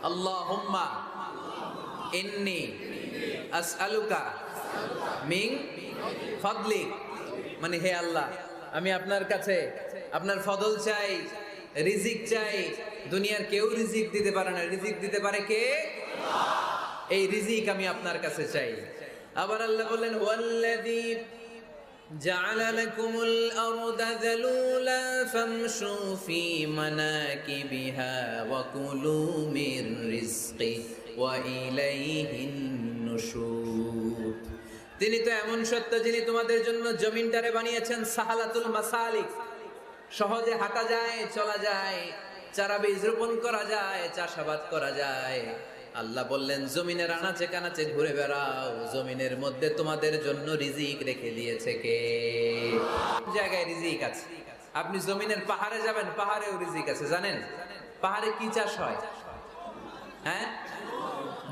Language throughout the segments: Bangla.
আল্লাহুম্মা ইন্নী আসআলুকা মিন ফাদলিক, মানে হে আল্লাহ, আমি আপনার কাছে আপনার ফদল চাই, রিজিক চাই। দুনিয়ার কেউ রিজিক দিতে পারে না, রিজিক দিতে পারে কে? এই রিজিক আমি আপনার কাছে চাই। আবার আল্লাহ বললেন, ওয়াল্লাযী জাআলা লাকুমুল আরদা যালুলা ফামশু ফি মানাকিবিহা ওয়া কুলু মির রিজকি ওয়া ইলাইহিন নুশুর। তিনি তো এমন সত্য যিনি তোমাদের জন্য জমিনটারে বানিয়েছেন সাহালাতুল মাসালিক, সহজে হাঁটা যায়, চলা যায়, চারা বীজ রোপণ করা যায়, চাষাবাদ করা যায়। আল্লাহ বললেন, জমিনের আনাচে কানাচে ঘুরে বেড়াও, জমিনের মধ্যে তোমাদের জন্য রিজিক রেখে দিয়েছে কে? জায়গায় রিজিক আছে। আপনি জমিনের পাহাড়ে যাবেন, পাহাড়েও রিজিক আছে। জানেন পাহাড়ে কি চাষ হয়? হ্যাঁ,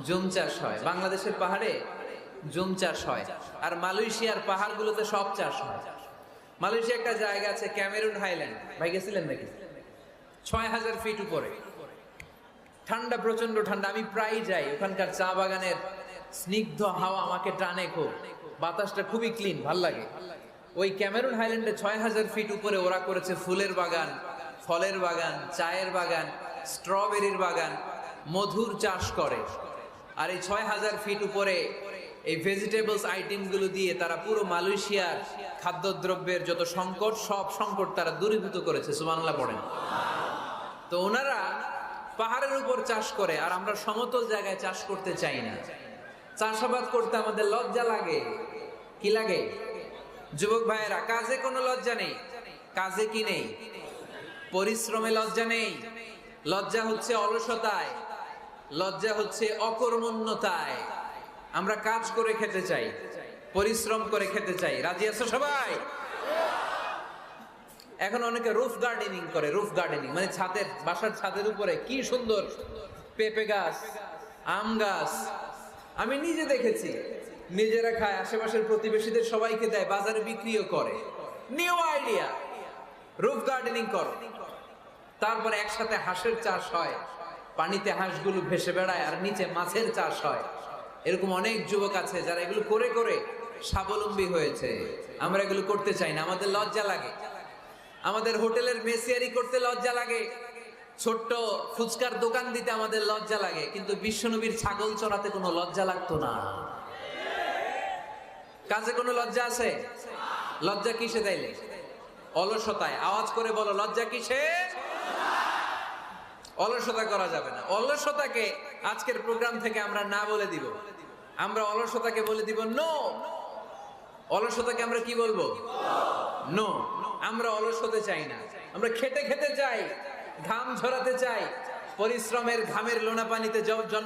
জুম চাষ হয়। বাংলাদেশের পাহাড়ে জুম চাষ হয়, আর মালয়েশিয়ার পাহাড়গুলোতে সব চাষ হয়। মালয়েশিয়া একটা জায়গা আছে ক্যামেরুন হাইল্যান্ড, ভাই গেছিলেন নাকি? ৬,০০০ ফিট উপরে, ঠান্ডা, প্রচন্ড ঠান্ডা। আমি প্রায় যাই, ওখানকার চা বাগানের স্নিগ্ধ হাওয়া আমাকে টানে খুব, বাতাসটা খুবই ক্লিন, ভাল লাগে। ওই ক্যামেরুন হাইল্যান্ডে ৬,০০০ ফিট উপরে ওরা করেছে ফুলের বাগান, ফলের বাগান, চায়ের বাগান, স্ট্রবেরির বাগান, মধুর চাষ করে। আর এই ৬,০০০ ফিট উপরে এই ভেজিটেবলস আইটেমগুলো দিয়ে তারা পুরো মালয়েশিয়ার খাদ্যদ্রব্যের যত সংকট, সব সংকট তারা দূরীভূত করেছে। সুবহানাল্লাহ পড়েন। তো ওনারা পাহাড়ের উপর চাষ করে, আর আমরা সমতল জায়গায় চাষ করতে চাই না। চাষাবাদ করতে আমাদের লজ্জা লাগে। কি লাগে? যুবক ভাইয়েরা, কাজে কোনো লজ্জা নেই। কাজে কি নেই? পরিশ্রমে লজ্জা নেই। লজ্জা হচ্ছে অলসতায়, লজ্জা হচ্ছে অকর্মণ্যতায়। আমরা কাজ করে খেতে চাই, পরিশ্রম করে খেতে চাই। রাজি আছো সবাই? এখন অনেকে রুফ গার্ডেনিং করে। রুফ গার্ডেনিং মানে ছাদের, বাসার ছাদের উপরে কি সুন্দর পেঁপে গাছ, আম গাছ। আমি নিজে দেখেছি, নিজেরা খায়, আশেপাশের প্রতিবেশীদের সবাইকে দেয়, বাজারে বিক্রিও করে। নিউ আইডিয়া, রুফ গার্ডেনিং করো। তারপরে একসাথে হাঁসের চাষ হয়, পানিতে হাঁসগুলো ভেসে বেড়ায়, আর নিচে মাছের চাষ হয়। এরকম অনেক যুবক আছে যারা এগুলো করে করে স্বাবলম্বী হয়েছে। আমরা এগুলো করতে চাই না, আমাদের লজ্জা লাগে। আমাদের হোটেলের মেসিয়ারি করতে লজ্জা লাগে, ছোট্ট ফুচকার দোকান দিতে আমাদের লজ্জা লাগে, কিন্তু বিশ্বনবীর ছাগল চড়াতে কোনো লজ্জা লাগতো না। কাজে কোনো লজ্জা আছে? লজ্জা কিসে তাইলে? অলসতায়। আওয়াজ করে বলো, লজ্জা কিসে? অলসতা করা যাবে না। অলসতাকে আজকের প্রোগ্রাম থেকে আমরা না বলে দিব। আমরা অলসতাকে বলে দিব নো। অলসতাকে আমরা কি বলবো? নো। আমরা অলস হতে চাই না, আমরা খেতে খেতে চাই, ঘাম ঝরাতে চাই, পরিশ্রমের ঘামের লোনা পানিতে